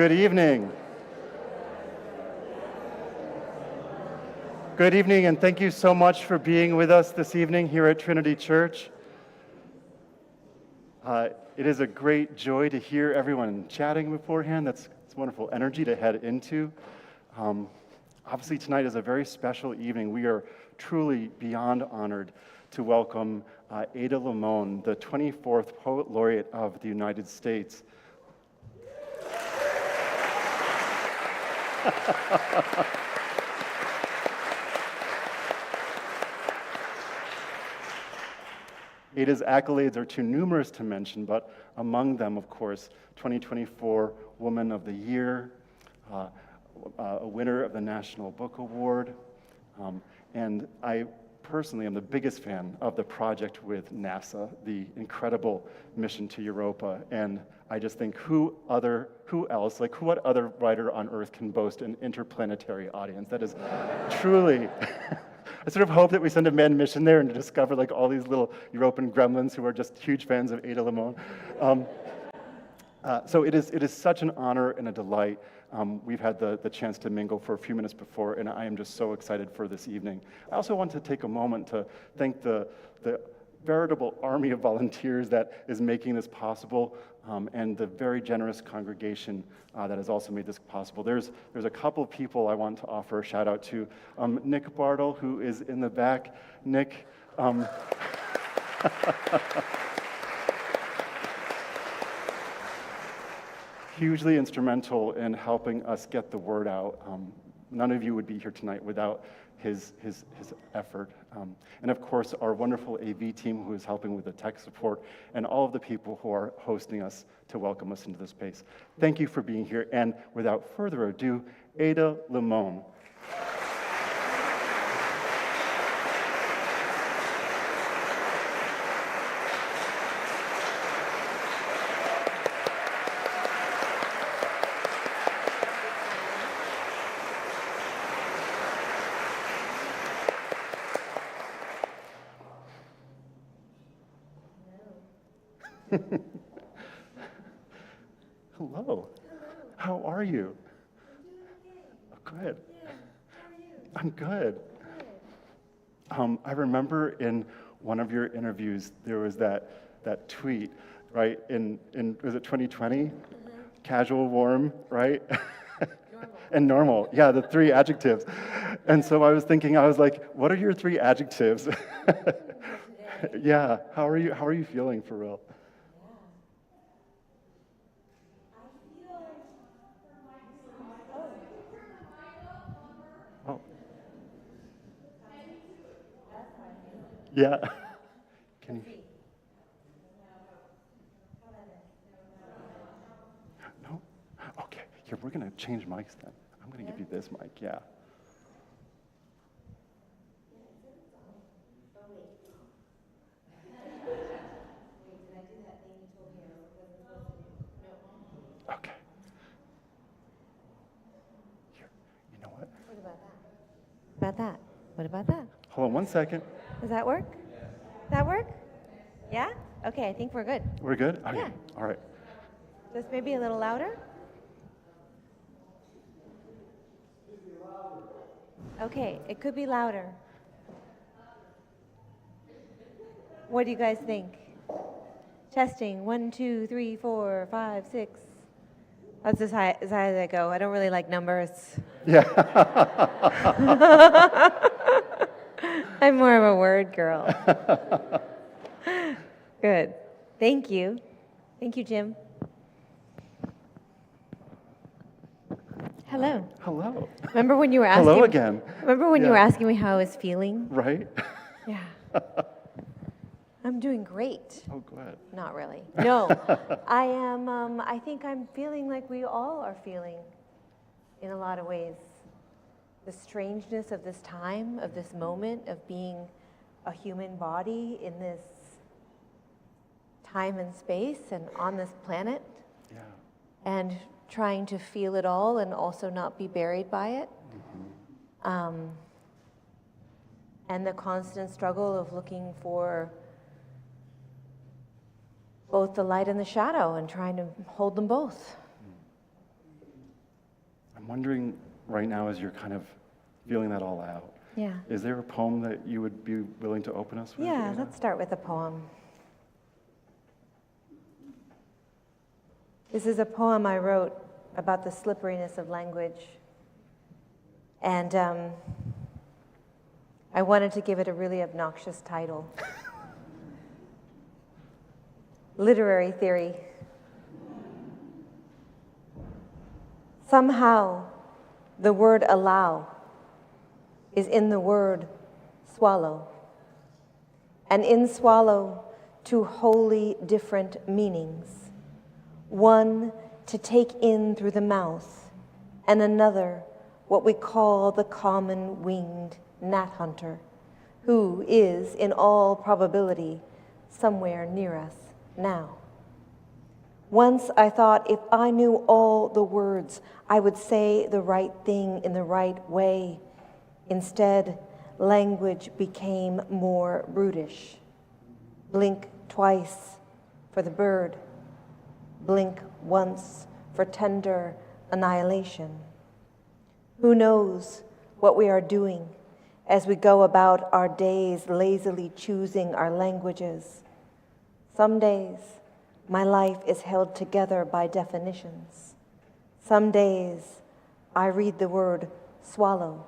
Good evening. Good evening, and thank you so much for being with us this evening here at Trinity Church. It is a great joy to hear everyone chatting beforehand. It's wonderful energy to head into. Obviously, tonight is a very special evening. We are truly beyond honored to welcome Ada Limon, the 24th Poet Laureate of the United States. Ada's accolades are too numerous to mention, but among them, of course, 2024 Woman of the Year, a winner of the National Book Award, and I personally am the biggest fan of the project with NASA, the incredible mission to Europa, and I just think what other writer on Earth can boast an interplanetary audience? That is truly, I sort of hope that we send a manned mission there and to discover like all these little European gremlins who are just huge fans of Ada Limon. So it is such an honor and a delight. We've had the chance to mingle for a few minutes before, and I am just so excited for this evening. I also want to take a moment to thank the veritable army of volunteers that is making this possible, and the very generous congregation that has also made this possible. There's a couple of people I want to offer a shout out to. Nick Bartle, who is in the back. Nick, hugely instrumental in helping us get the word out. None of you would be here tonight without his effort. And of course, our wonderful AV team who is helping with the tech support, and all of the people who are hosting us to welcome us into this space. Thank you for being here, and without further ado, Ada Limon. Hello. How are you? Oh, good. I'm good. I remember in one of your interviews there was that tweet, right? In was it 2020? Mm-hmm. Casual, warm, right? Normal. And normal. Yeah, the three adjectives. And so I was like, what are your three adjectives? Yeah. How are you feeling for real? Yeah. Can you? No? Okay. Here, we're going to change mics then. I'm going to give you this mic, yeah. Okay. Here, you know what? What about that? What about that? Hold on one second. Does that work? That work? Yeah? Okay, I think we're good. We're good? Okay. Yeah. All right. Just maybe a little louder? Okay, it could be louder. What do you guys think? Testing, 1, 2, 3, 4, 5, 6. That's as high as I go. I don't really like numbers. Yeah. I'm more of a word girl. Good. Thank you. Thank you, Jim. Hello. Hello. Remember when you were asking? Hello again. Remember when you were asking me how I was feeling? Right? Yeah. I'm doing great. Oh, good. Not really. No. I am, I think I'm feeling like we all are feeling in a lot of ways. The strangeness of this time, of this moment, of being a human body in this time and space and on this planet. Yeah. And trying to feel it all and also not be buried by it. Mm-hmm. And the constant struggle of looking for both the light and the shadow and trying to hold them both. I'm wondering right now, as you're kind of feeling that all out, Yeah. is there a poem that you would be willing to open us with? Yeah, Ada? let's start with a poem. This is a poem I wrote about the slipperiness of language. And I wanted to give it a really obnoxious title. Literary theory. Somehow, the word allow is in the word swallow. And in swallow, two wholly different meanings. One, to take in through the mouth, and another, what we call the common winged gnat hunter, who is, in all probability, somewhere near us now. Once I thought if I knew all the words, I would say the right thing in the right way. Instead, language became more brutish. Blink twice for the bird. Blink once for tender annihilation. Who knows what we are doing as we go about our days lazily choosing our languages? Some days, my life is held together by definitions. Some days, I read the word swallow,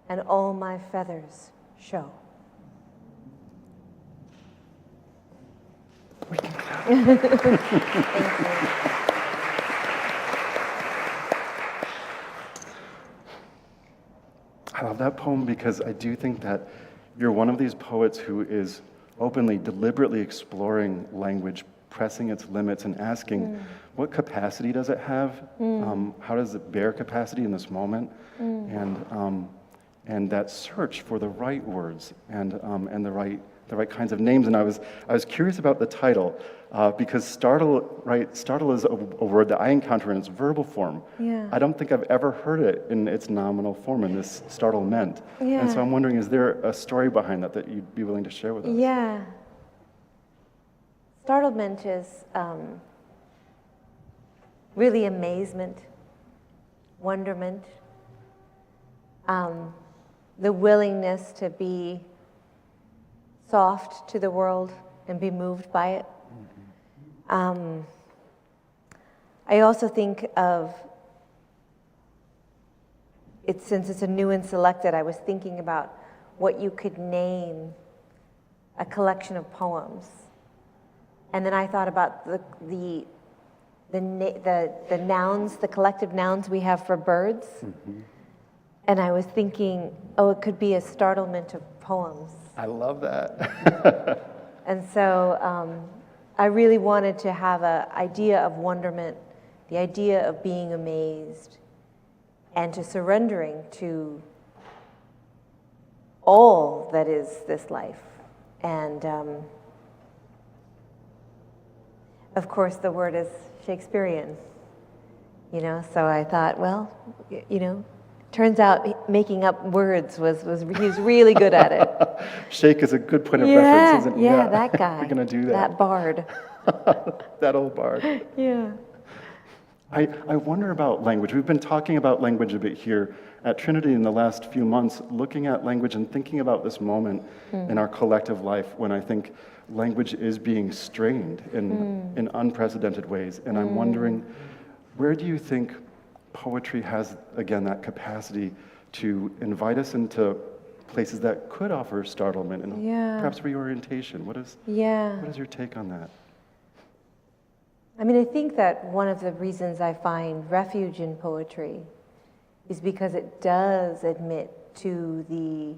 and all my feathers show. Thank you. I love that poem because I do think that you're one of these poets who is openly, deliberately exploring language, pressing its limits and asking, what capacity does it have? How does it bear capacity in this moment? And that search for the right words and the right kinds of names. And I was curious about the title because startle is a word that I encounter in its verbal form. Yeah. I don't think I've ever heard it in its nominal form, in this startlement. Yeah. And so I'm wondering, is there a story behind that you'd be willing to share with us? Yeah. Startlement is really amazement, wonderment, the willingness to be soft to the world and be moved by it. I also think of it, since it's a new and selected, I was thinking about what you could name a collection of poems. And then I thought about the nouns, the collective nouns we have for birds. And I was thinking, oh, it could be a startlement of poems. I love that. And so I really wanted to have an idea of wonderment, the idea of being amazed, and to surrendering to all that is this life. And of course, the word is Shakespearean, so I thought, well, turns out making up words he was really good at it. Shake is a good point of reference, isn't it? Yeah, that guy. We're going to do that. That bard. That old bard. Yeah. I wonder about language. We've been talking about language a bit here at Trinity in the last few months, looking at language and thinking about this moment in our collective life when I think language is being strained in unprecedented ways. And I'm wondering, where do you think poetry has, again, that capacity to invite us into places that could offer startlement and perhaps reorientation? What is your take on that? I mean, I think that one of the reasons I find refuge in poetry is because it does admit to the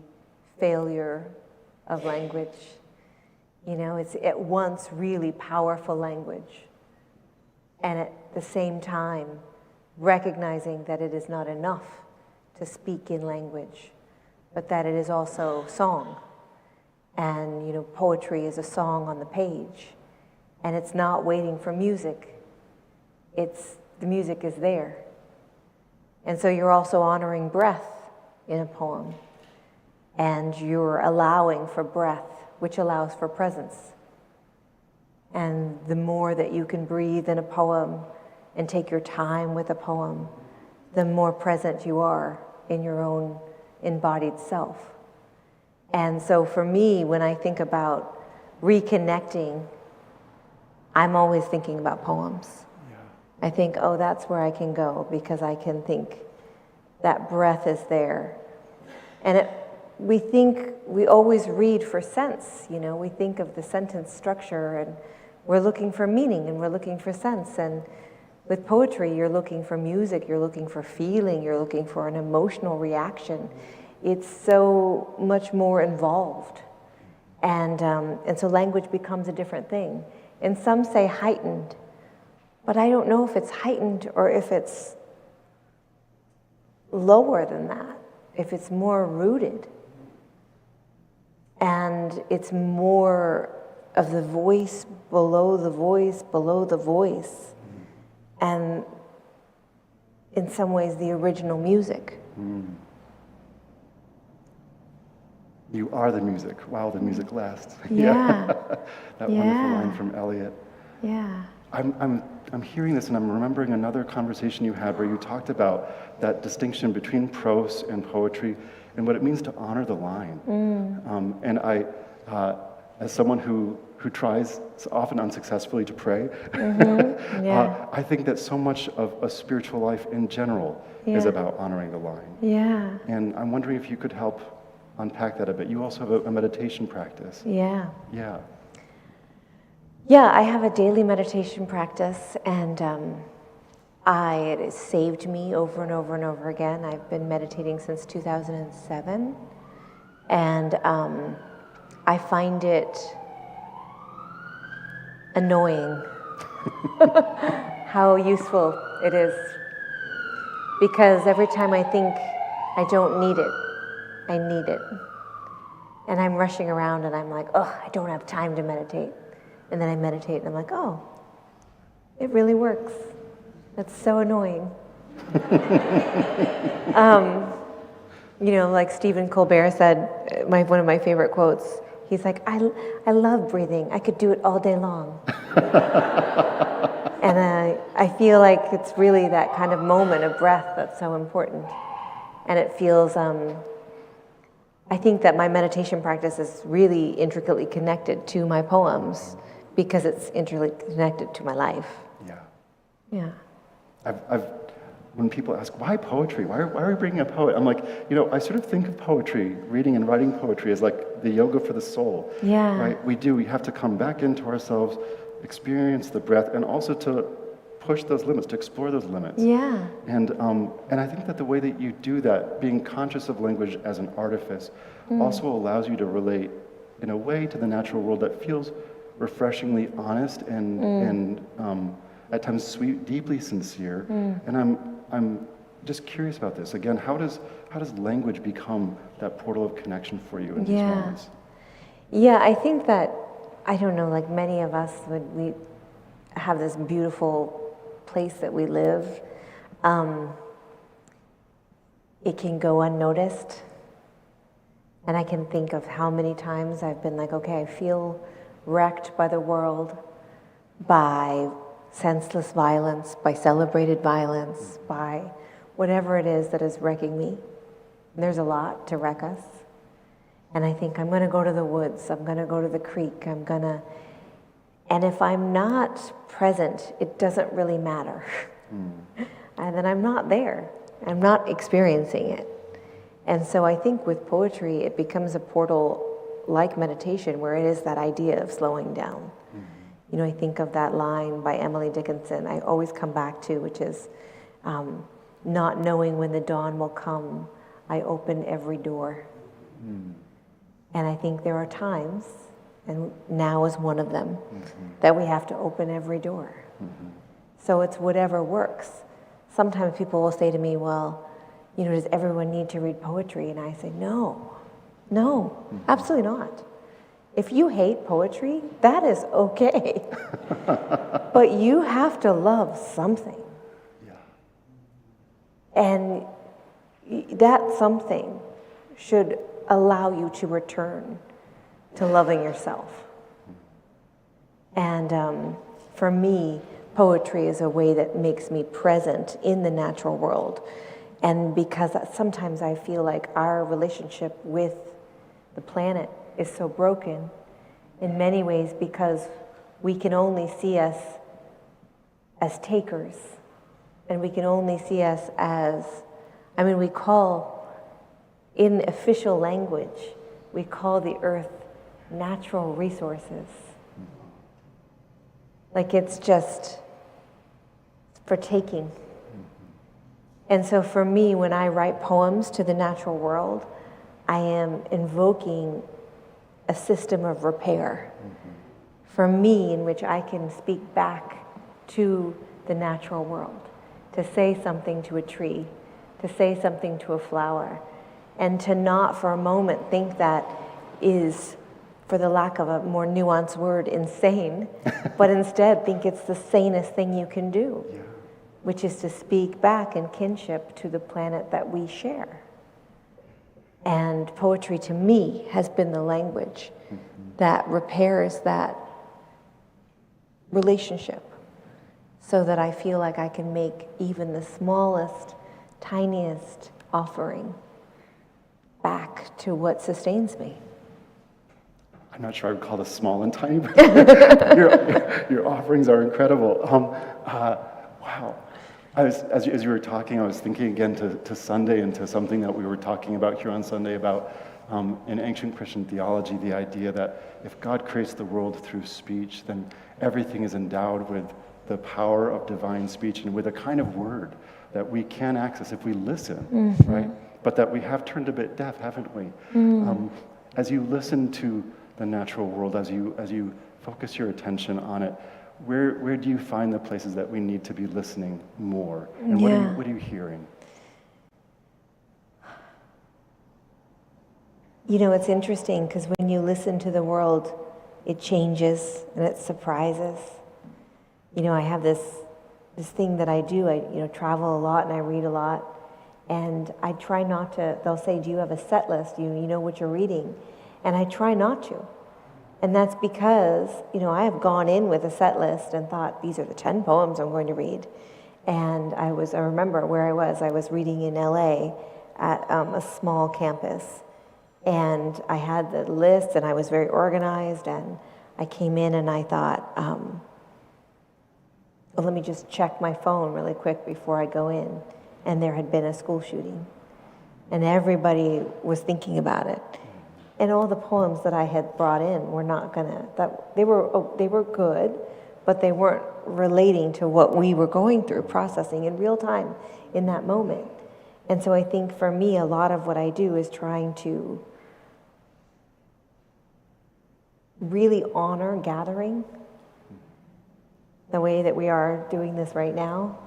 failure of language. It's at once really powerful language, and at the same time recognizing that it is not enough to speak in language, but that it is also song. And, poetry is a song on the page. And it's not waiting for music. The music is there. And so you're also honoring breath in a poem. And you're allowing for breath, which allows for presence. And the more that you can breathe in a poem and take your time with a poem, the more present you are in your own embodied self. And so for me, when I think about reconnecting, I'm always thinking about poems. I think, oh, that's where I can go, because I can think that breath is there. And we always read for sense, we think of the sentence structure, and we're looking for meaning, and we're looking for sense. And with poetry, you're looking for music, you're looking for feeling, you're looking for an emotional reaction. It's so much more involved. And so language becomes a different thing. And some say heightened, but I don't know if it's heightened or if it's lower than that, if it's more rooted. And it's more of the voice below the voice below the voice. And in some ways, the original music. You are the music while the music lasts. Yeah. That wonderful line from Eliot. Yeah. I'm hearing this, and I'm remembering another conversation you had where you talked about that distinction between prose and poetry and what it means to honor the line. And I, as someone who tries often unsuccessfully to pray, I think that so much of a spiritual life in general is about honoring the line. Yeah. And I'm wondering if you could help unpack that a bit. You also have a meditation practice. Yeah. Yeah. Yeah, I have a daily meditation practice, and it has saved me over and over and over again. I've been meditating since 2007, and I find it annoying how useful it is, because every time I think I don't need it, I need it. And I'm rushing around and I'm like, oh, I don't have time to meditate. And then I meditate and I'm like, oh, it really works. That's so annoying. Like Stephen Colbert said, one of my favorite quotes, he's like, I love breathing. I could do it all day long. And I feel like it's really that kind of moment of breath that's so important. And it feels, I think that my meditation practice is really intricately connected to my poems because it's intricately connected to my life. Yeah. Yeah. When people ask, why poetry? Why are we bringing a poet? I'm like, I sort of think of poetry, reading and writing poetry, as like the yoga for the soul. Yeah. Right? We have to come back into ourselves, experience the breath, and also to push those limits, to explore those limits. Yeah. And I think that the way that you do that, being conscious of language as an artifice, also allows you to relate in a way to the natural world that feels refreshingly honest and at times sweet, deeply sincere. And I'm just curious about this. Again, how does language become that portal of connection for you in these moments? Yeah, I think that, I don't know, like many of us, we have this beautiful place that we live. It can go unnoticed. And I can think of how many times I've been like, okay, I feel wrecked by the world, by senseless violence, by celebrated violence, by whatever it is that is wrecking me. And there's a lot to wreck us. And I think I'm going to go to the woods, I'm going to go to the creek, and if I'm not present, it doesn't really matter. And then I'm not there. I'm not experiencing it. And so I think with poetry, it becomes a portal like meditation, where it is that idea of slowing down. I think of that line by Emily Dickinson I always come back to, which is, not knowing when the dawn will come, I open every door. And I think there are times, and now is one of them, that we have to open every door. So it's whatever works. Sometimes people will say to me, well, does everyone need to read poetry? And I say, no, absolutely not. If you hate poetry, that is okay. But you have to love something. And that something should allow you to return to loving yourself. And for me, poetry is a way that makes me present in the natural world, And because sometimes I feel like our relationship with the planet is so broken in many ways because we can only see us as takers. And we can only see us as, we call, in official language, we call the earth natural resources. Like it's just for taking. And so for me, when I write poems to the natural world, I am invoking a system of repair for me in which I can speak back to the natural world, to say something to a tree, to say something to a flower, and to not for a moment think that is, for the lack of a more nuanced word, insane, but instead think it's the sanest thing you can do, which is to speak back in kinship to the planet that we share. And poetry to me has been the language that repairs that relationship so that I feel like I can make even the smallest, tiniest offering back to what sustains me. I'm not sure I would call this small and tiny, but your offerings are incredible. Wow. As you were talking, I was thinking again to Sunday and to something that we were talking about here on Sunday about in ancient Christian theology, the idea that if God creates the world through speech, then everything is endowed with the power of divine speech and with a kind of word that we can access if we listen, right? But that we have turned a bit deaf, haven't we? As you listen to the natural world, as you focus your attention on it, where do you find the places that we need to be listening more? And what are you hearing? You know, it's interesting because when you listen to the world, it changes and it surprises. You know, I have this thing that I do. I travel a lot and I read a lot, and I try not to. They'll say, "Do you have a set list? You know what you're reading?" And I try not to. And that's because, I have gone in with a set list and thought, these are the 10 poems I'm going to read. And I remember where I was reading in LA at a small campus. And I had the list and I was very organized, and I came in and I thought, well, let me just check my phone really quick before I go in. And there had been a school shooting. And everybody was thinking about it. And all the poems that I had brought in were not they were good, but they weren't relating to what we were going through, processing in real time in that moment. And so I think for me, a lot of what I do is trying to really honor gathering the way that we are doing this right now,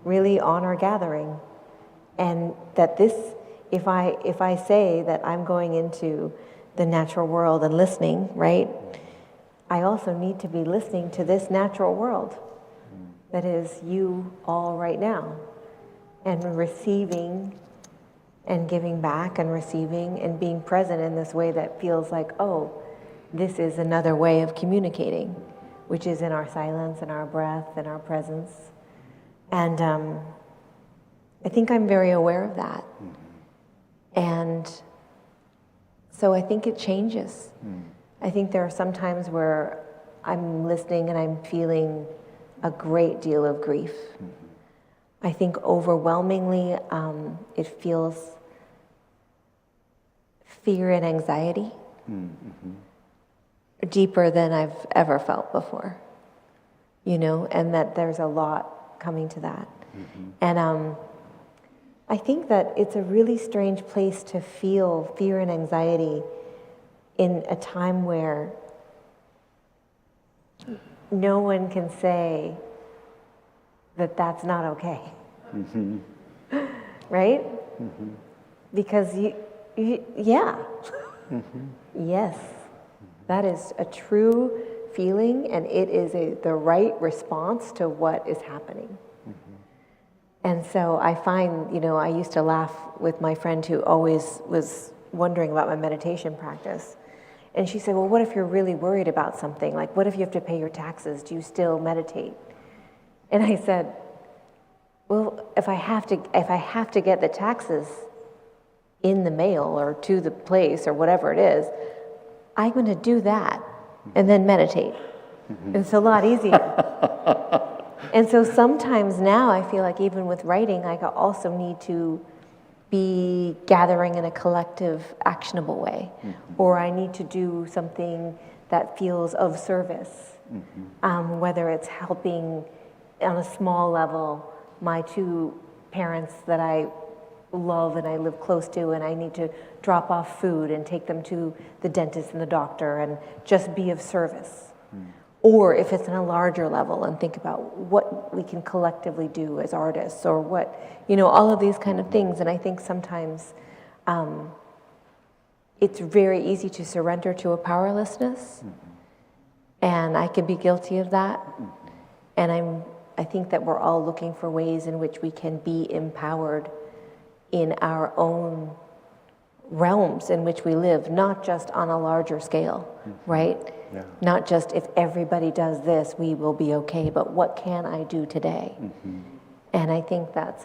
really honor gathering. And that if I say that I'm going into the natural world and listening, right? I also need to be listening to this natural world that is you all right now, and receiving and giving back and receiving and being present in this way that feels like, oh, this is another way of communicating, which is in our silence and our breath and our presence. And I think I'm very aware of that. And so I think it changes. I think there are some times where I'm listening and I'm feeling a great deal of grief. I think overwhelmingly it feels fear and anxiety deeper than I've ever felt before, and that there's a lot coming to that. And I think that it's a really strange place to feel fear and anxiety in a time where no one can say that that's not okay. Right? Because yes, that is a true feeling, and it is the right response to what is happening. And so I find, I used to laugh with my friend who always was wondering about my meditation practice. And she said, well, what if you're really worried about something? Like, what if you have to pay your taxes? Do you still meditate? And I said, well, if I have to get the taxes in the mail or to the place or whatever it is, I'm going to do that and then meditate. It's a lot easier. And so sometimes now I feel like even with writing, I also need to be gathering in a collective, actionable way, or I need to do something that feels of service, whether it's helping on a small level my two parents that I love and I live close to, and I need to drop off food and take them to the dentist and the doctor and just be of service. Or if it's on a larger level and think about what we can collectively do as artists, or what, all of these kind of things. And I think sometimes it's very easy to surrender to a powerlessness, and I can be guilty of that. And I think that we're all looking for ways in which we can be empowered in our own realms in which we live, not just on a larger scale, right? Yeah. Not just if everybody does this, we will be okay, but what can I do today? And I think that's,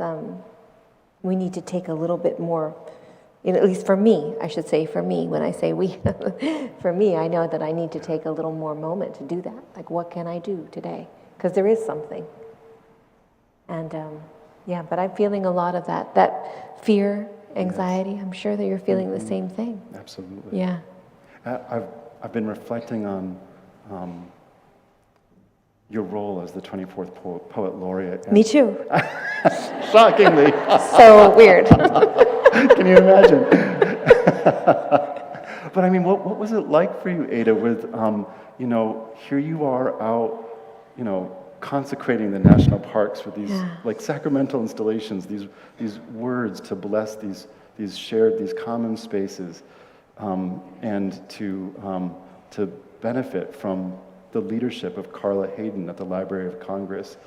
we need to take a little bit more, at least for me, I should say for me, when I say we, for me, I know that I need to take a little more moment to do that. Like, what can I do today? Because there is something. And but I'm feeling a lot of that fear, anxiety. Yes. I'm sure that you're feeling the same thing. Absolutely. Yeah. I've been reflecting on your role as the 24th Poet Laureate. Me too. Shockingly. So weird. Can you imagine? But I mean, what was it like for you, Ada, with, here you are out, consecrating the national parks with these like sacramental installations, these words to bless these common spaces, and to benefit from the leadership of Carla Hayden at the Library of Congress,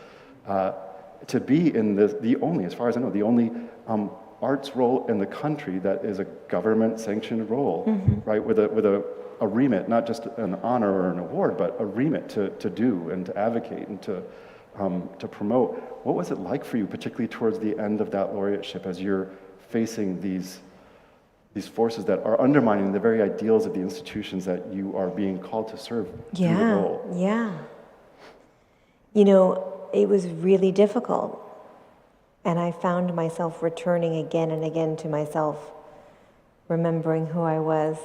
to be in the only, as far as I know, the only arts role in the country that is a government-sanctioned role, right? With a remit, not just an honor or an award, but a remit to do and to advocate and to promote. What was it like for you, particularly towards the end of that laureateship, as you're facing these forces that are undermining the very ideals of the institutions that you are being called to serve through the role? Yeah. It was really difficult. And I found myself returning again and again to myself, remembering who I was,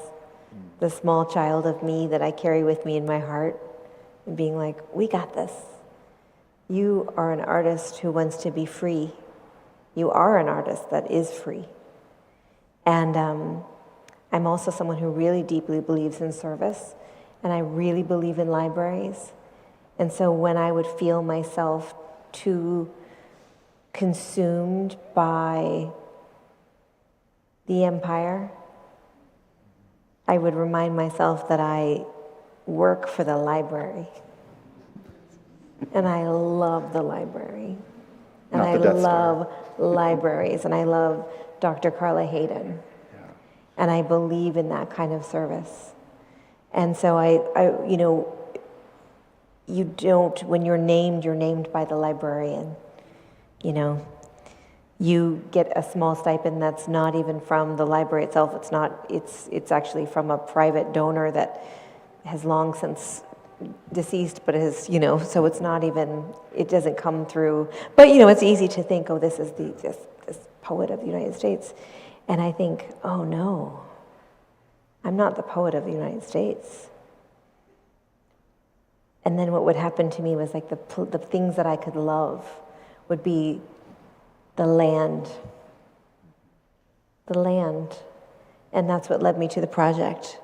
the small child of me that I carry with me in my heart, and being like, we got this. You are an artist who wants to be free. You are an artist that is free. And I'm also someone who really deeply believes in service, and I really believe in libraries. And so when I would feel myself too consumed by the empire, I would remind myself that I work for the library. And I love the library. And I love libraries. And I love Dr. Carla Hayden. Yeah. And I believe in that kind of service. And so you don't, when you're named by the librarian. You get a small stipend that's not even from the library itself. It's actually from a private donor that has long since deceased, but is, so it's not even, it doesn't come through. But, it's easy to think, oh, this is this poet of the United States. And I think, oh no, I'm not the poet of the United States. And then what would happen to me was like the things that I could love would be the land. And that's what led me to the project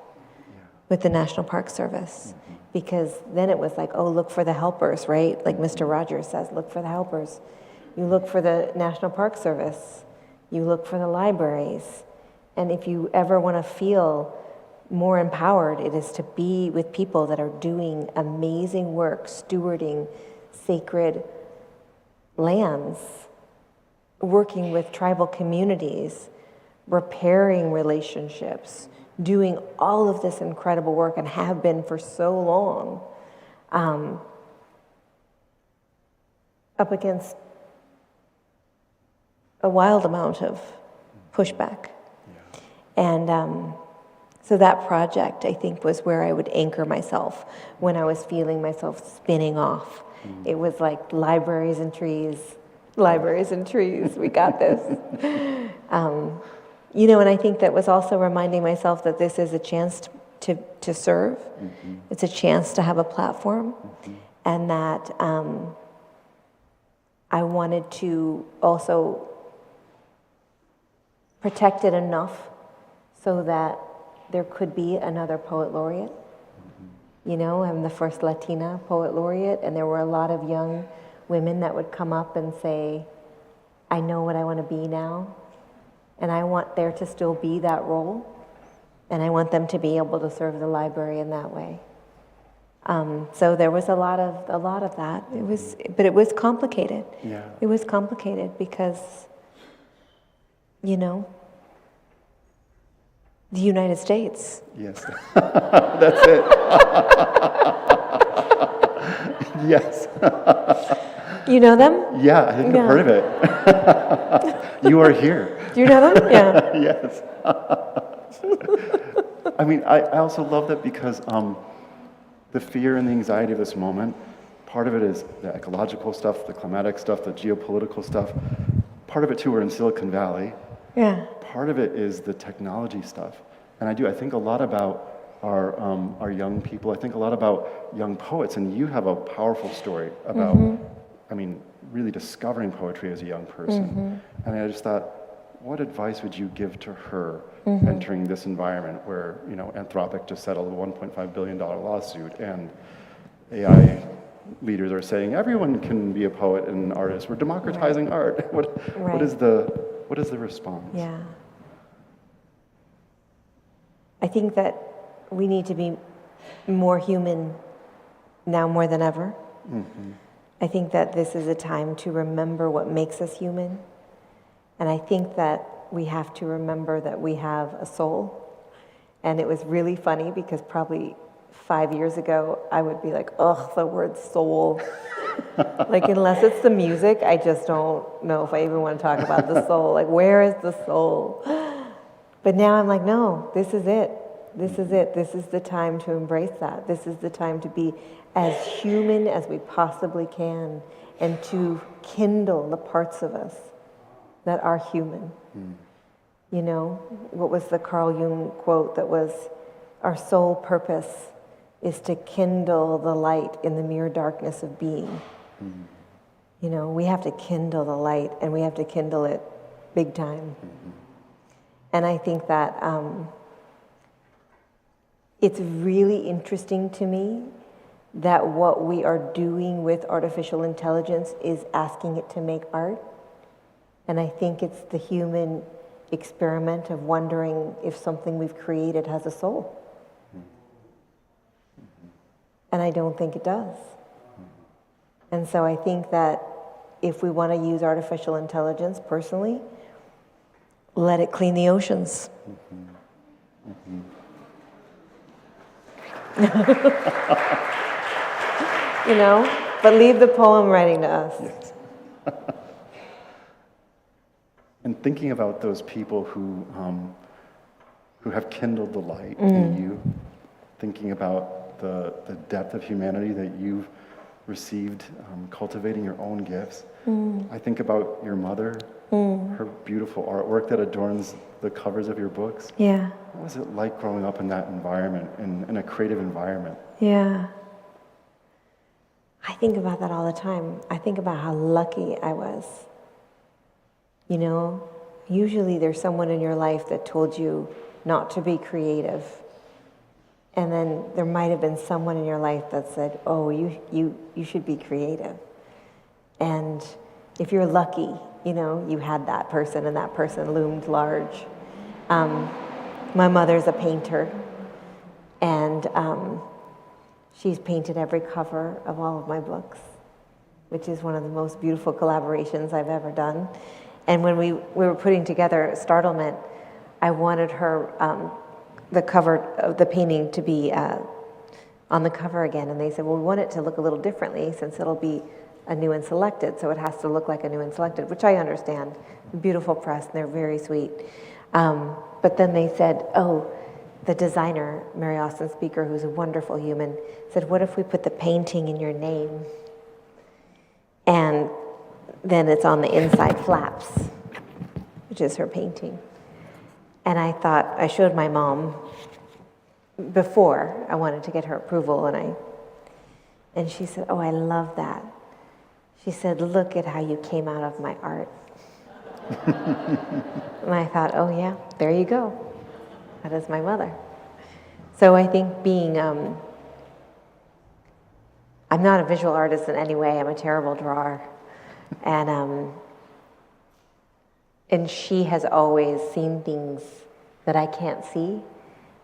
with the National Park Service. Because then it was like, oh, look for the helpers, right? Like Mr. Rogers says, look for the helpers. You look for the National Park Service. You look for the libraries. And if you ever want to feel more empowered, it is to be with people that are doing amazing work, stewarding sacred lands, working with tribal communities, repairing relationships, doing all of this incredible work, and have been for so long, up against a wild amount of pushback. Yeah. And so that project, I think, was where I would anchor myself when I was feeling myself spinning off. It was like libraries and trees, we got this. And I think that was also reminding myself that this is a chance to serve. It's a chance to have a platform, and that I wanted to also protect it enough so that there could be another poet laureate. I'm the first Latina poet laureate, and there were a lot of young women that would come up and say, I know what I want to be now, and I want there to still be that role, and I want them to be able to serve the library in that way. So there was a lot of that. But it was complicated. Yeah. It was complicated because, the United States. Yes. That's it. Yes. You know them? Yeah, I think I've heard of it. You are here. Do you know them? Yeah. Yes. I mean, I also love that because the fear and the anxiety of this moment, part of it is the ecological stuff, the climatic stuff, the geopolitical stuff. Part of it, too, we're in Silicon Valley. Yeah. Part of it is the technology stuff. And I think a lot about our young people. I think a lot about young poets. And you have a powerful story about, really discovering poetry as a young person. And I just thought, what advice would you give to her entering this environment where, Anthropic just settled a $1.5 billion lawsuit and AI leaders are saying everyone can be a poet and an artist. We're democratizing art. What is the response? Yeah. I think that we need to be more human now more than ever. I think that this is a time to remember what makes us human. And I think that we have to remember that we have a soul. And it was really funny because probably 5 years ago, I would be like, ugh, the word soul. Like, unless it's the music, I just don't know if I even want to talk about the soul. Like, where is the soul? But now I'm like, no, this is it. This is it. This is the time to embrace that. This is the time to be as human as we possibly can and to kindle the parts of us that are human. What was the Carl Jung quote that was, our sole purpose is to kindle the light in the mere darkness of being. We have to kindle the light, and we have to kindle it big time. And I think that it's really interesting to me that what we are doing with artificial intelligence is asking it to make art. And I think it's the human experiment of wondering if something we've created has a soul. And I don't think it does. And so I think that if we want to use artificial intelligence personally, let it clean the oceans. But leave the poem writing to us. Yes. And thinking about those people who have kindled the light in you, thinking about the depth of humanity that you've received, cultivating your own gifts. I think about your mother, her beautiful artwork that adorns the covers of your books. Yeah. What was it like growing up in that environment, in a creative environment? Yeah. I think about that all the time. I think about how lucky I was. Usually there's someone in your life that told you not to be creative. And then there might have been someone in your life that said, oh, you should be creative. And if you're lucky, you had that person, and that person loomed large. My mother's a painter, and she's painted every cover of all of my books, which is one of the most beautiful collaborations I've ever done. And when we were putting together Startlement, I wanted her, the cover of the painting to be on the cover again. And they said, well, we want it to look a little differently since it'll be a new and selected, so it has to look like a new and selected, which I understand. Beautiful press, and they're very sweet. But then they said, oh, the designer, Mary Austin Speaker, who's a wonderful human, said, what if we put the painting in your name? And then it's on the inside flaps, which is her painting. And I thought, I showed my mom before. I wanted to get her approval, and she said, oh, I love that. She said, look at how you came out of my art. And I thought, oh yeah, there you go. That is my mother. So I think being, I'm not a visual artist in any way. I'm a terrible drawer. And she has always seen things that I can't see.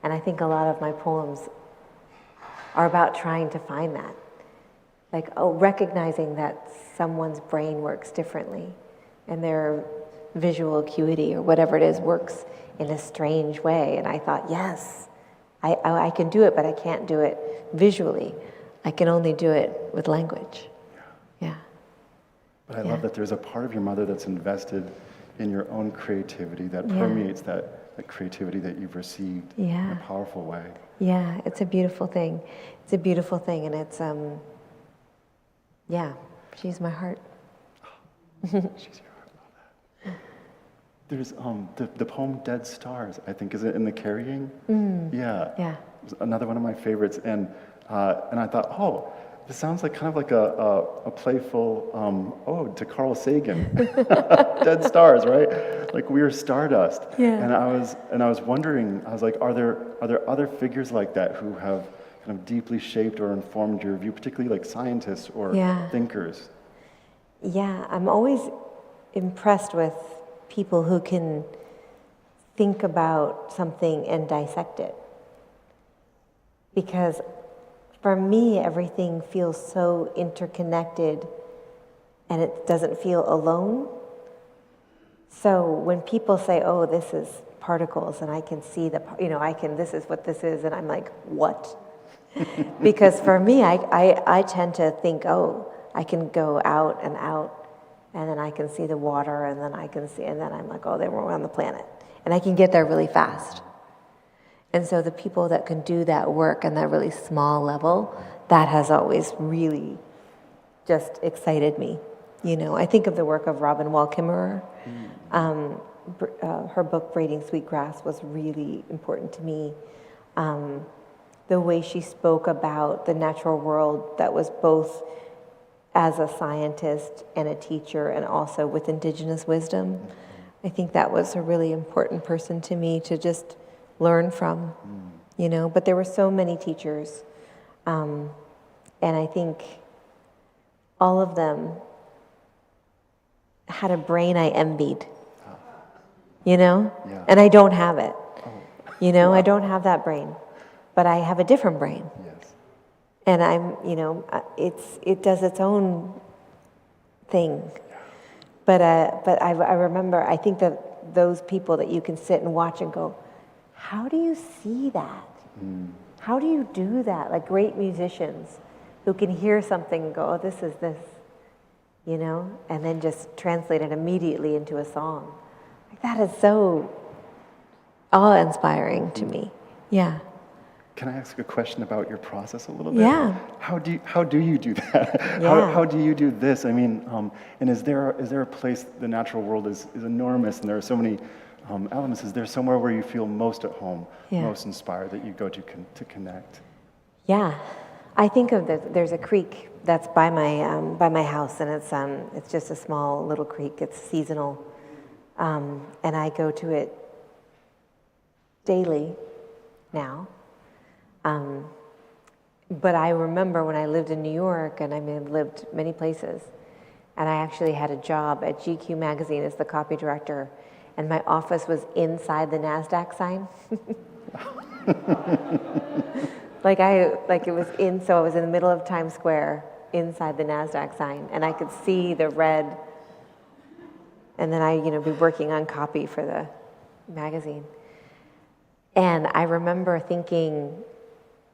And I think a lot of my poems are about trying to find that. Like, recognizing that someone's brain works differently and their visual acuity or whatever it is works in a strange way. And I thought, yes, I can do it, but I can't do it visually. I can only do it with language. Yeah. But I love that there's a part of your mother that's invested in your own creativity that permeates that creativity that you've received in a powerful way. Yeah, it's a beautiful thing. It's a beautiful thing, and it's, she's my heart. She's your heart, I love that. There's the poem Dead Stars, I think, is it in the Carrying? Yeah. It was another one of my favorites, and I thought, oh, this sounds like kind of like a playful ode to Carl Sagan. Dead stars, right? Like we are stardust. Yeah. And I was wondering, I was like, are there other figures like that who have kind of deeply shaped or informed your view, particularly like scientists or thinkers? Yeah, I'm always impressed with people who can think about something and dissect it. Because for me, everything feels so interconnected and it doesn't feel alone. So when people say, oh, this is particles and I can see this is what this is, and I'm like, what? Because for me, I tend to think, oh, I can go out, and then I can see the water, and then I'm like, oh, they were on the planet. And I can get there really fast. And so the people that can do that work on that really small level, that has always really just excited me. I think of the work of Robin Wall Kimmerer. Her book, Braiding Sweetgrass, was really important to me. The way she spoke about the natural world that was both as a scientist and a teacher and also with indigenous wisdom. I think that was a really important person to me to just learn from, but there were so many teachers. And I think all of them had a brain I envied, and I don't have it, I don't have that brain, but I have a different brain. Yes. And I'm, it does its own thing. But I remember, I think that those people that you can sit and watch and go, how do you see that? How do you do that? Like great musicians who can hear something and go, oh, this is this, and then just translate it immediately into a song. Like that is so awe-inspiring to me. Yeah. Can I ask a question about your process a little bit? Yeah. How do you do that? Yeah. How do you do this? I mean, and is there a place? The natural world is enormous, and there are so many elements. Is there somewhere where you feel most at home, most inspired, that you go to connect? Yeah, I think of there's a creek that's by my house, and it's just a small little creek. It's seasonal, and I go to it daily now. But I remember when I lived in New York, and I've lived many places, and I actually had a job at GQ magazine as the copy director, and my office was inside the NASDAQ sign. So I was in the middle of Times Square inside the NASDAQ sign, and I could see the red, and then I'd be working on copy for the magazine. And I remember thinking,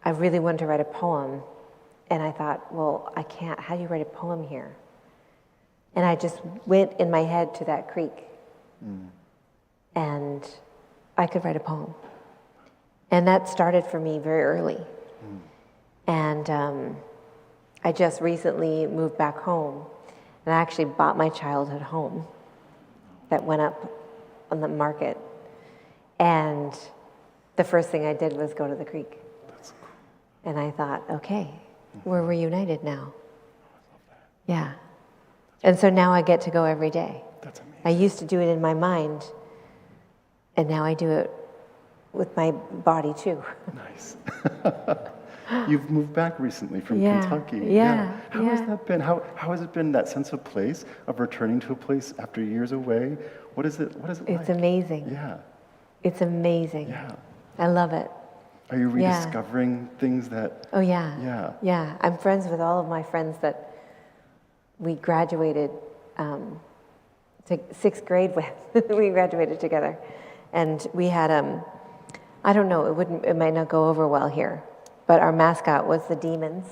I really wanted to write a poem, and I thought, well, I can't, how do you write a poem here? And I just went in my head to that creek. And I could write a poem. And that started for me very early. And I just recently moved back home. And I actually bought my childhood home that went up on the market. And the first thing I did was go to the creek. That's cool. And I thought, okay, we're reunited now. Yeah. And so now I get to go every day. That's amazing. I used to do it in my mind, and now I do it with my body too. Nice. You've moved back recently from Yeah, Kentucky. yeah, How has yeah. that been? How has it been, that sense of place, of returning to a place after years away? What is it like? It's amazing. Yeah. It's amazing. Yeah. I love it. Are you Yeah. rediscovering things that... Oh, yeah. Yeah. Yeah. I'm friends with all of my friends that we graduated to sixth grade with. We graduated together. And we had, I don't know, it might not go over well here, but our mascot was the demons.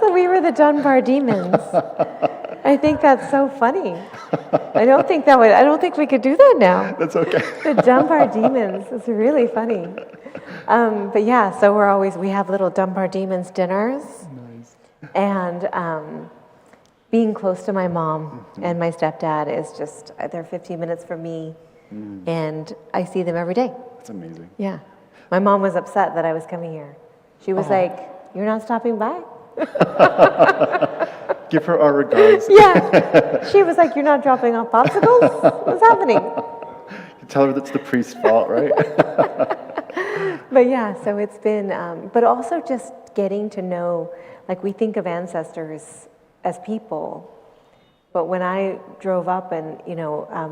So we were the Dunbar Demons. I think that's so funny. I don't think we could do that now. That's okay. The Dunbar Demons. It's really funny. But yeah, so we have little Dunbar Demons dinners. Nice. And being close to my mom and my stepdad is just, they're 15 minutes from me. And I see them every day. That's amazing. Yeah. My mom was upset that I was coming here. She was like, "You're not stopping by?" Give her our regards. Yeah. She was like, "You're not dropping off popsicles? What's happening?" You tell her that's the priest's fault, right? But yeah, so it's been, but also just getting to know, like we think of ancestors as people, but when I drove up and,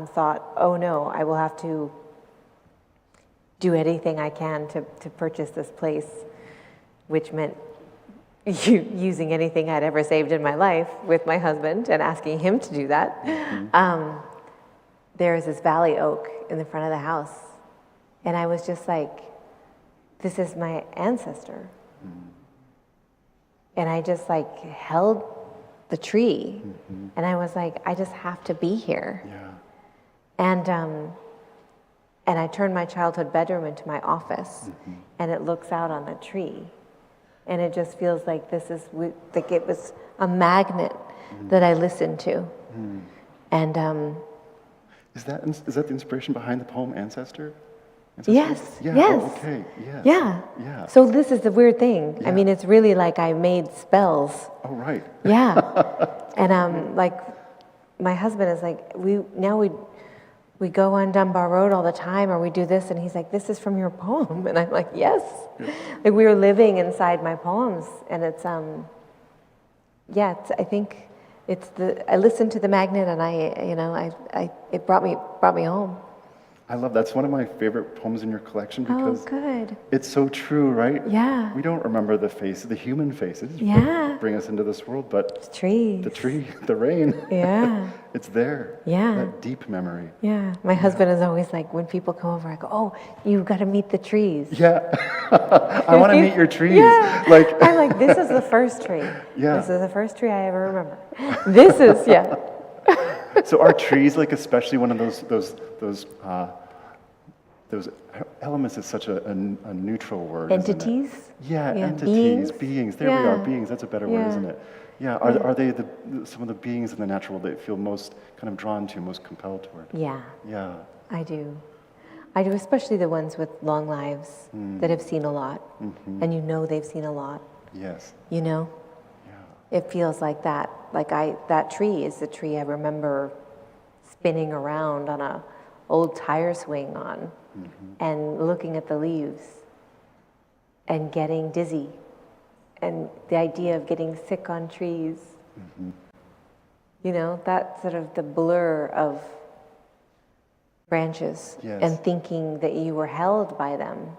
thought, oh no, I will have to do anything I can to purchase this place, which meant using anything I'd ever saved in my life with my husband and asking him to do that. There is this valley oak in the front of the house. And I was just like, this is my ancestor. And I just held the tree. And I was like, I just have to be here. Yeah. And I turned my childhood bedroom into my office. And it looks out on the tree. And it just feels like like it was a magnet that I listened to. And Is that the inspiration behind the poem Ancestor? yes, Yeah. yes. Oh, okay. Yes. Yeah. Yeah. So this is the weird thing. Yeah. I mean, it's really like I made spells. Oh, right. Yeah. And like my husband is like, we go on Dunbar Road all the time, or we do this, and he's like, this is from your poem. And I'm like, yes. Like we were living inside my poems, and it's I think it's I listened to the magnet, and it brought me home. I love that's one of my favorite poems in your collection because good. it's so true, right? Yeah. We don't remember the human faces. Yeah. Bring us into this world, but The trees. the tree, the rain. Yeah. It's there. Yeah. That deep memory. Yeah. My husband is always like, when people come over, I go, oh, you've got to meet the trees. Yeah. I want to meet your trees. Yeah. Like I'm like, this is the first tree. Yeah. This is the first tree I ever remember. This is, yeah. So are trees like especially one of those elements is such a neutral word. Entities? Isn't it? Yeah, Yeah, entities, beings. There we are, Yeah. beings. That's a better word, Yeah. isn't it? Yeah. Are they some of the beings in the natural world that you feel most kind of drawn to, most compelled toward? Yeah, Yeah. I do. I do, especially the ones with long lives that have seen a lot. And they've seen a lot, Yes. Yeah. It feels like that. Like that tree is the tree I remember spinning around on a old tire swing on and looking at the leaves and getting dizzy and the idea of getting sick on trees. That sort of the blur of branches Yes. and thinking that you were held by them.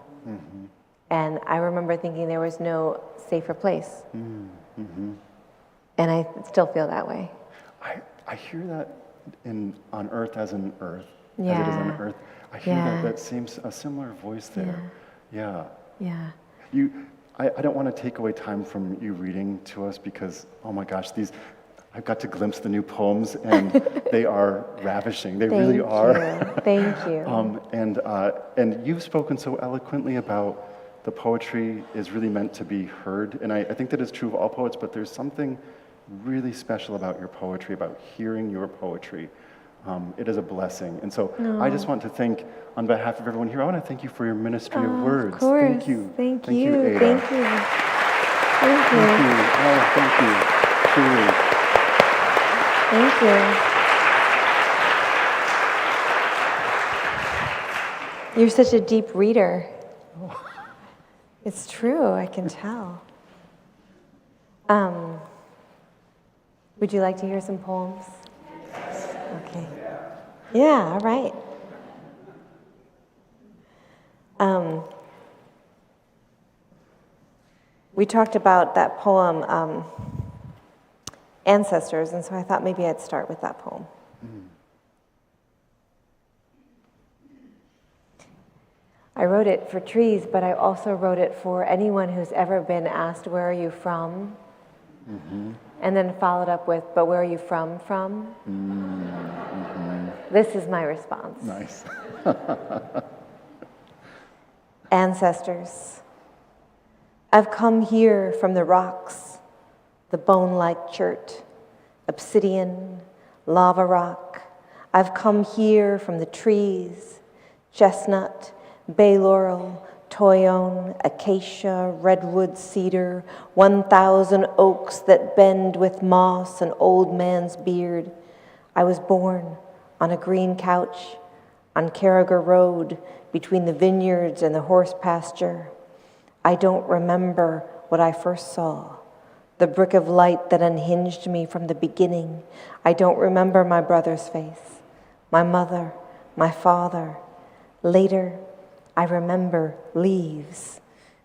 And I remember thinking there was no safer place. And I still feel that way. I hear that on Earth as in Earth, as it is Yeah. on Earth. I hear Yeah. that seems a similar voice there. Yeah. Yeah. I don't want to take away time from you reading to us because, oh my gosh, I've got to glimpse the new poems and they are ravishing. They really are. Thank you. And you've spoken so eloquently about the poetry is really meant to be heard. And I think that is true of all poets, but there's something really special about your poetry, about hearing your poetry. It is a blessing. And so I just want to thank, on behalf of everyone here, I want to thank you for your ministry of words. Of course. Thank you. Thank Thank you. you, Ada. Thank you. Thank you. Thank you. Oh, thank you. Truly. Thank you. You're such a deep reader. It's true, I can tell. Would you like to hear some poems? Okay. Yeah, all right. We talked about that poem, Ancestors, and so I thought maybe I'd start with that poem. I wrote it for trees, but I also wrote it for anyone who's ever been asked, where are you from? Mm-hmm. And then followed up with, but where are you from? Mm-hmm. This is my response. Nice. Ancestors, I've come here from the rocks, the bone-like chert, obsidian, lava rock. I've come here from the trees, chestnut, bay laurel, toyon, acacia, redwood, cedar, 1,000 oaks that bend with moss and old man's beard. I was born on a green couch on Carragher Road between the vineyards and the horse pasture. I don't remember what I first saw, the brick of light that unhinged me from the beginning. I don't remember my brother's face, my mother, my father. Later, I remember leaves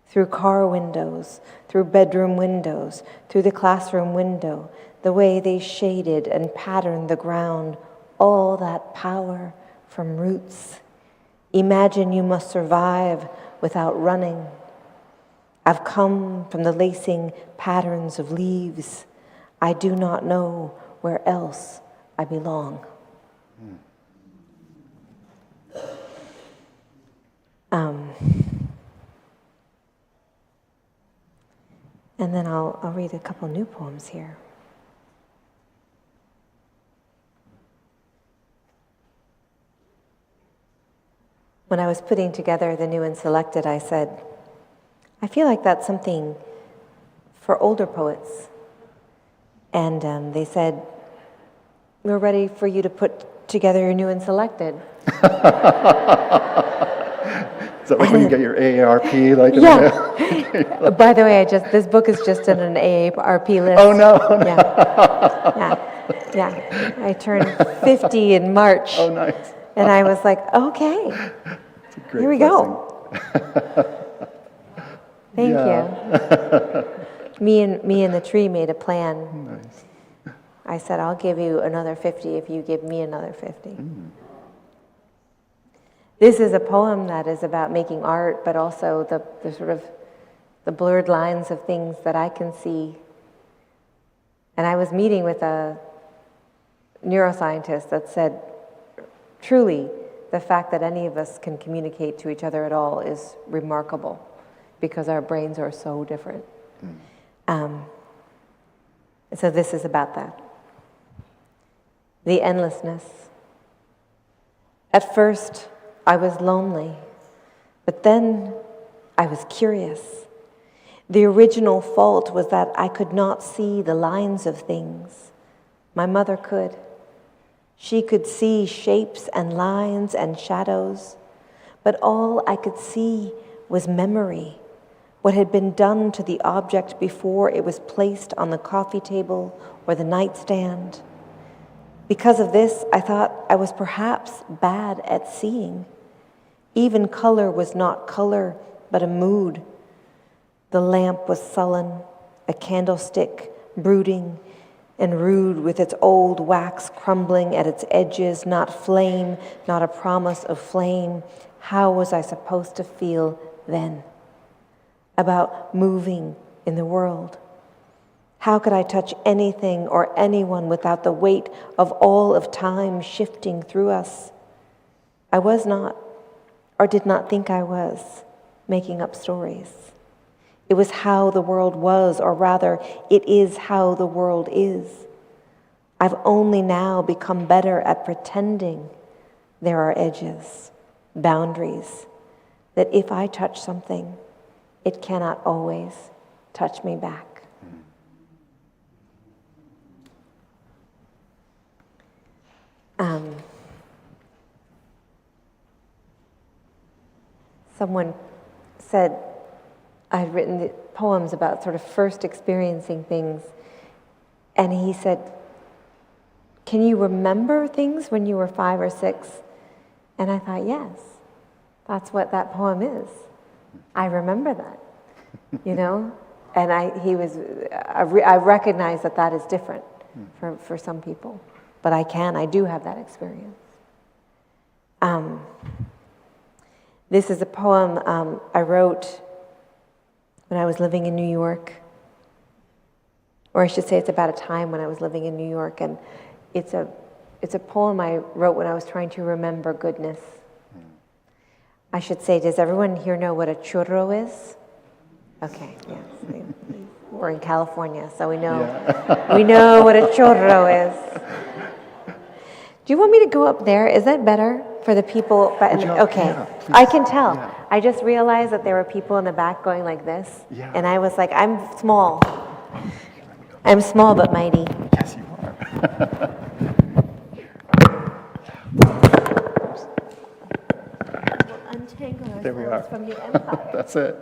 through car windows, through bedroom windows, through the classroom window, the way they shaded and patterned the ground, all that power from roots. Imagine you must survive without running. I've come from the lacing patterns of leaves. I do not know where else I belong. And then I'll read a couple new poems here. When I was putting together the new and selected, I said, I feel like that's something for older poets. And they said, we're ready for you to put together your new and selected. Is that like when you get your AARP? Like Yeah. By the way, this book is just in an AARP list. Oh, no. Yeah. I turned 50 in March. Oh, nice. And I was like, okay, here we go. Thank you. Me and the tree made a plan. Nice. I said, I'll give you another 50 if you give me another 50. This is a poem that is about making art, but also the sort of the blurred lines of things that I can see. And I was meeting with a neuroscientist that said, truly, the fact that any of us can communicate to each other at all is remarkable because our brains are so different. So this is about that. The endlessness. At first, I was lonely, but then I was curious. The original fault was that I could not see the lines of things. My mother could. She could see shapes and lines and shadows, but all I could see was memory, what had been done to the object before it was placed on the coffee table or the nightstand. Because of this, I thought I was perhaps bad at seeing. Even color was not color, but a mood. The lamp was sullen, a candlestick brooding and rude with its old wax crumbling at its edges, not flame, not a promise of flame. How was I supposed to feel then? about moving in the world. How could I touch anything or anyone without the weight of all of time shifting through us? I was not, or did not think I was, making up stories. It was how the world was, or rather, it is how the world is. I've only now become better at pretending there are edges, boundaries, that if I touch something, it cannot always touch me back. Someone said I'd written the poems about sort of first experiencing things, and he said, "Can you remember things when you were 5 or 6?" And I thought, yes, that's what that poem is. I remember that, And I recognize that is different for some people, but I do have that experience. This is a poem I wrote when I was living in New York, or I should say it's about a time when I was living in New York, and it's a poem I wrote when I was trying to remember goodness. I should say, does everyone here know what a churro is? Okay, yes. We're in California, so we know what a churro is. Do you want me to go up there? Is that better for the people? Okay, yeah, I can tell. Yeah. I just realized that there were people in the back going like this, and I was like, I'm small. I'm small but mighty. Yes, you are. We'll untangle There we ourselves are. from the empire. That's it.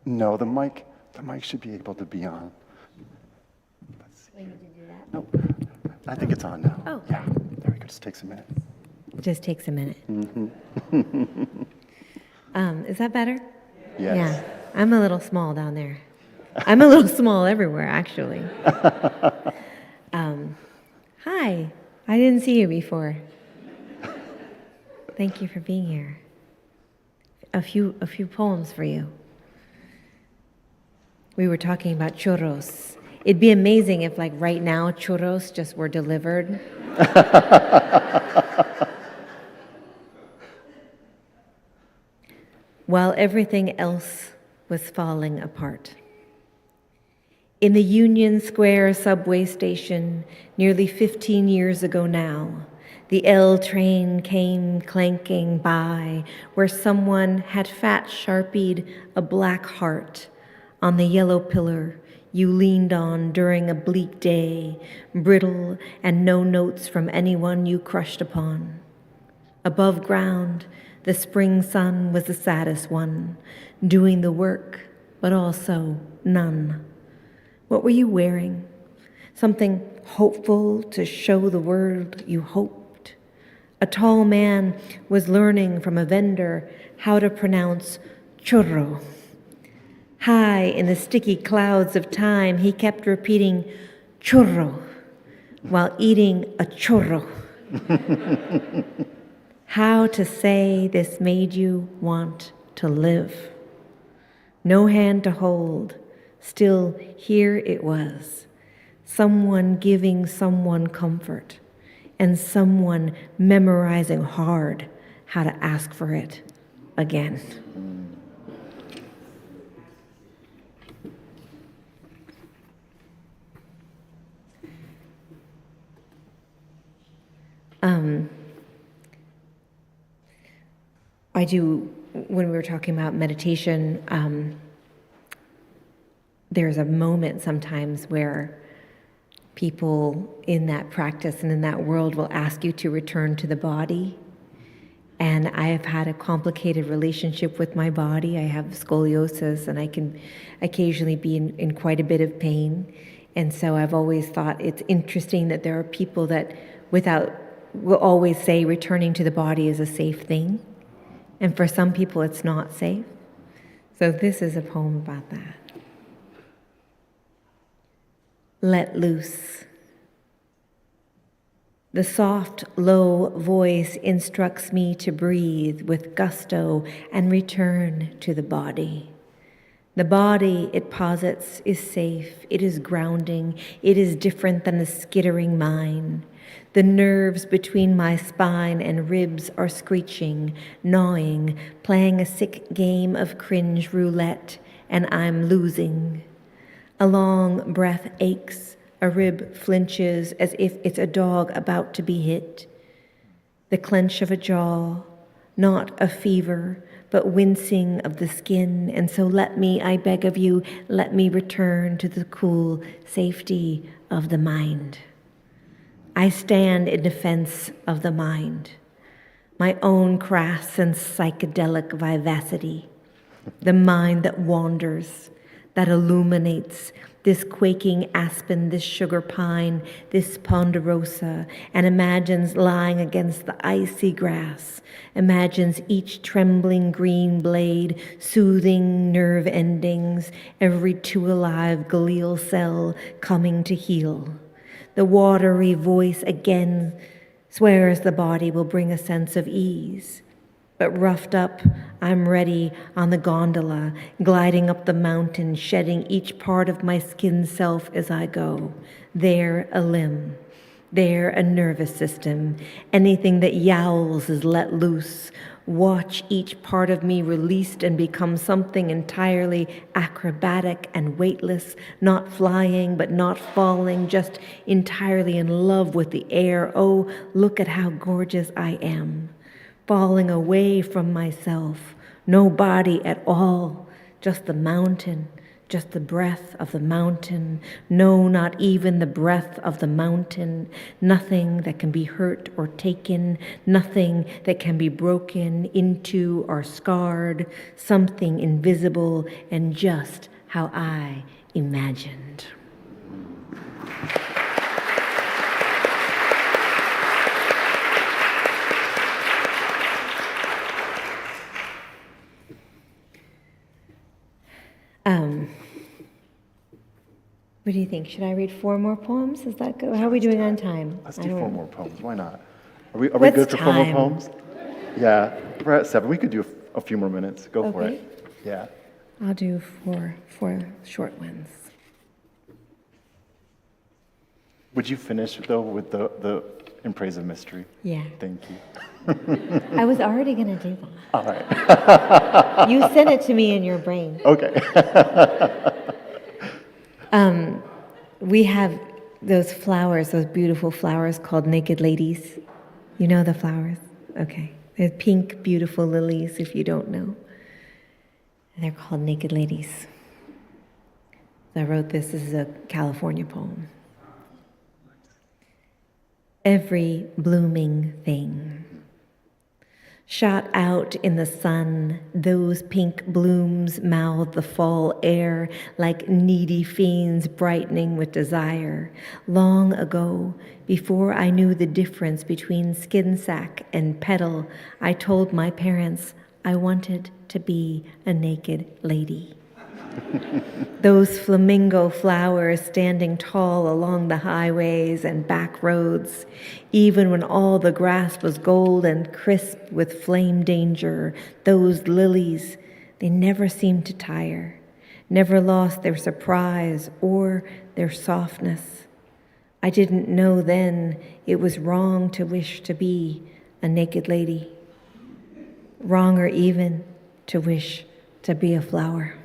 No, the mic should be able to be on. Let's see. We need to do that. No, I think it's on now. Oh. Yeah, there we go. Just takes a minute. It just takes a minute. Mm-hmm. Is that better? Yes. Yeah, I'm a little small down there. I'm a little small everywhere, actually. Hi, I didn't see you before. Thank you for being here. A few poems for you. We were talking about churros. It'd be amazing if, like, right now, churros just were delivered. While everything else was falling apart. In the Union Square subway station, nearly 15 years ago now, the L train came clanking by, where someone had fat sharpied a black heart on the yellow pillar you leaned on during a bleak day, brittle and no notes from anyone you crushed upon. Above ground, the spring sun was the saddest one, doing the work, but also none. What were you wearing? Something hopeful to show the world you hoped. A tall man was learning from a vendor how to pronounce churro. High in the sticky clouds of time, he kept repeating churro while eating a churro. How to say this made you want to live. No hand to hold, still here it was. Someone giving someone comfort, and someone memorizing hard how to ask for it again. When we were talking about meditation, there's a moment sometimes where people in that practice and in that world will ask you to return to the body. And I have had a complicated relationship with my body. I have scoliosis, and I can occasionally be in quite a bit of pain. And so I've always thought it's interesting that there are people that will always say returning to the body is a safe thing. And for some people, it's not safe. So this is a poem about that. Let loose. The soft, low voice instructs me to breathe with gusto and return to the body. The body, it posits, is safe, it is grounding, it is different than the skittering mind. The nerves between my spine and ribs are screeching, gnawing, playing a sick game of cringe roulette, and I'm losing. A long breath aches, a rib flinches as if it's a dog about to be hit. The clench of a jaw, not a fever, but wincing of the skin, and so let me, I beg of you, let me return to the cool safety of the mind. I stand in defense of the mind, my own crass and psychedelic vivacity, the mind that wanders, that illuminates, this quaking aspen, this sugar pine, this ponderosa, and imagines lying against the icy grass, imagines each trembling green blade, soothing nerve endings, every too-alive glial cell coming to heal. The watery voice again swears the body will bring a sense of ease. But roughed up, I'm ready on the gondola, gliding up the mountain, shedding each part of my skin self as I go. There a limb, there a nervous system. Anything that yowls is let loose. Watch each part of me released and become something entirely acrobatic and weightless, not flying but not falling, just entirely in love with the air. Oh, look at how gorgeous I am. Falling away from myself, no body at all, just the mountain, just the breath of the mountain. No, not even the breath of the mountain. Nothing that can be hurt or taken, nothing that can be broken into or scarred, something invisible and just how I imagined. What do you think? Should I read 4 more poems? Is that good? How are we doing on time? Let's do 4 more poems. Why not? Are we What's good for 4 more time? poems? Yeah, we're at 7. We could do a few more minutes. Go for Okay. it. Yeah. I'll do 4 short ones. Would you finish, though, with the In Praise of Mystery? Yeah. Thank you. I was already going to do that. All right. You sent it to me in your brain. Okay. We have those flowers, those beautiful flowers called naked ladies. You know the flowers? Okay. They're pink, beautiful lilies, if you don't know. And they're called naked ladies. So I wrote this. This is a California poem. Every blooming thing. Shot out in the sun, those pink blooms mouth the fall air like needy fiends brightening with desire. Long ago, before I knew the difference between skin sack and petal, I told my parents I wanted to be a naked lady. Those flamingo flowers standing tall along the highways and back roads, even when all the grass was gold and crisp with flame danger, those lilies, they never seemed to tire, never lost their surprise or their softness. I didn't know then it was wrong to wish to be a naked lady, wronger even to wish to be a flower.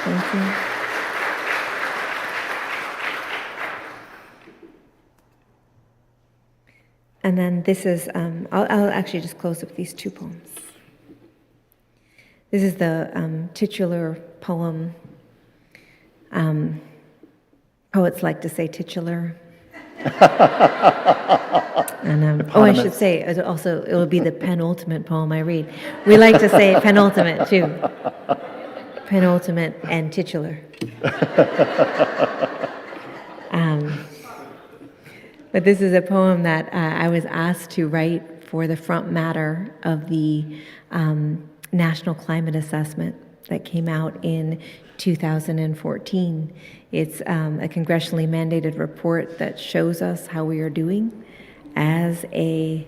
Thank you. And then this is, I'll actually just close with these 2 poems. This is the titular poem. Poets like to say titular. And I should say, also, it will be the penultimate poem I read. We like to say penultimate, too. Penultimate and titular. But this is a poem that I was asked to write for the front matter of the National Climate Assessment that came out in 2014. It's a congressionally mandated report that shows us how we are doing as a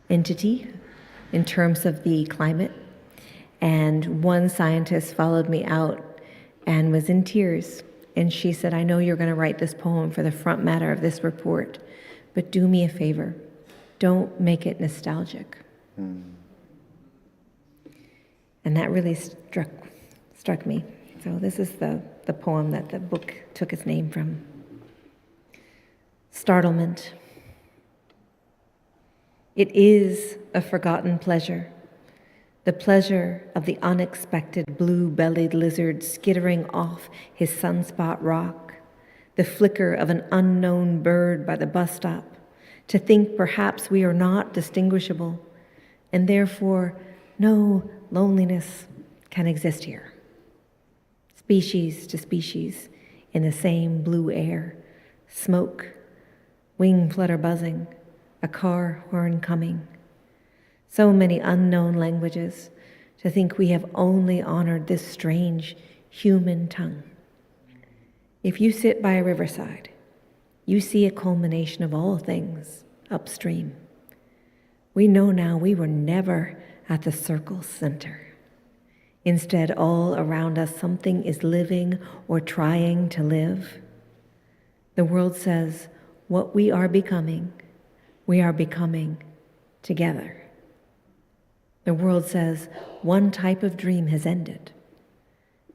entity in terms of the climate. And one scientist followed me out and was in tears. And she said, I know you're going to write this poem for the front matter of this report, but do me a favor. Don't make it nostalgic. And that really struck me. So this is the poem that the book took its name from. Startlement. It is a forgotten pleasure, the pleasure of the unexpected blue-bellied lizard skittering off his sunspot rock, the flicker of an unknown bird by the bus stop, to think perhaps we are not distinguishable, and therefore no loneliness can exist here. Species to species in the same blue air, smoke, wing flutter buzzing, a car horn coming. So many unknown languages, to think we have only honored this strange human tongue. If you sit by a riverside, you see a culmination of all things upstream. We know now we were never at the circle's center. Instead, all around us, something is living or trying to live. The world says, what we are becoming together. The world says, one type of dream has ended,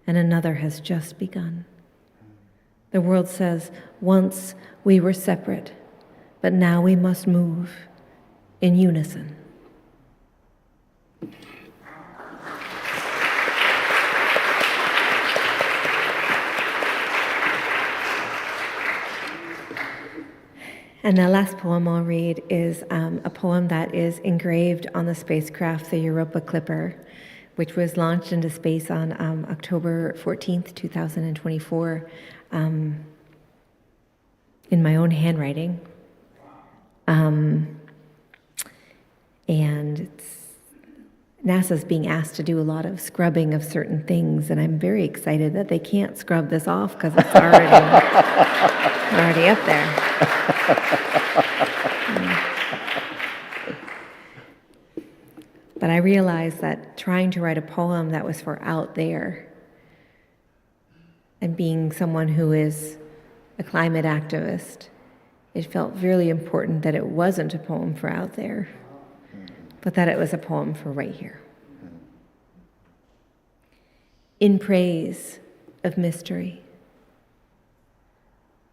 and another has just begun. The world says, once we were separate, but now we must move in unison. And the last poem I'll read is a poem that is engraved on the spacecraft, the Europa Clipper, which was launched into space on October 14th, 2024, in my own handwriting. And NASA's being asked to do a lot of scrubbing of certain things, and I'm very excited that they can't scrub this off because it's already up there. But I realized that trying to write a poem that was for out there, and being someone who is a climate activist, it felt really important that it wasn't a poem for out there, but that it was a poem for right here. In praise of mystery.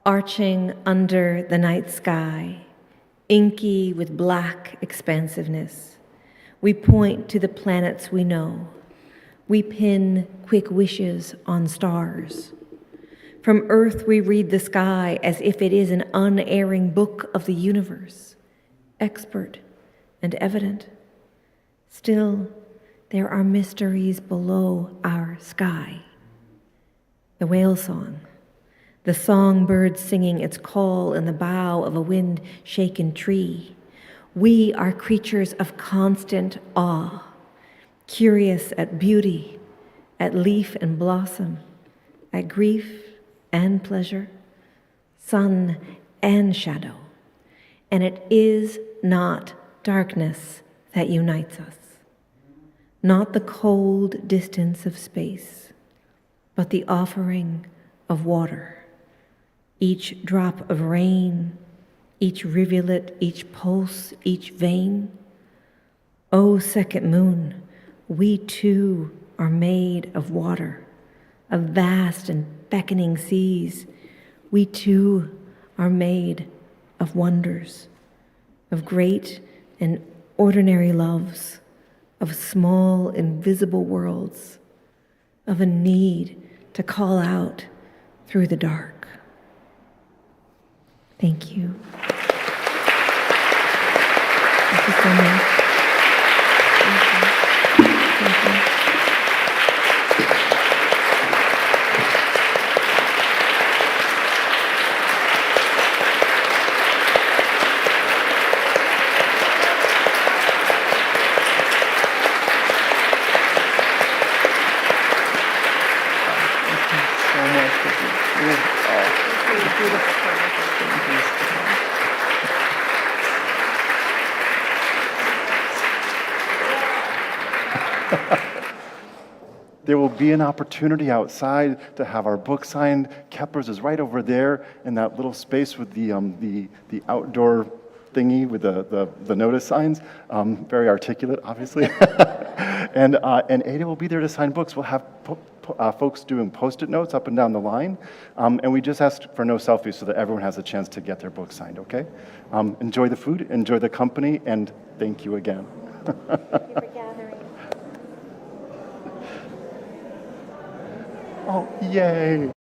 Arching under the night sky, inky with black expansiveness, we point to the planets we know. We pin quick wishes on stars. From Earth we read the sky as if it is an unerring book of the universe, expert and evident. Still, there are mysteries below our sky. The whale song, the songbird singing its call in the bough of a wind-shaken tree. We are creatures of constant awe, curious at beauty, at leaf and blossom, at grief and pleasure, sun and shadow. And it is not darkness that unites us, not the cold distance of space, but the offering of water. Each drop of rain, each rivulet, each pulse, each vein. O second moon, we too are made of water, of vast and beckoning seas. We too are made of wonders, of great and ordinary loves, of small invisible worlds, of a need to call out through the dark. Thank you. Thank you so much. Thank you. beautiful conversation. There will be an opportunity outside to have our book signed. Kepler's is right over there in that little space with the outdoor thingy with the notice signs. Very articulate, obviously. and Ada will be there to sign books. We'll have folks doing Post-it notes up and down the line. And we just asked for no selfies so that everyone has a chance to get their book signed, okay? Enjoy the food, enjoy the company, and thank you again. Thank you for gathering. Oh, yay.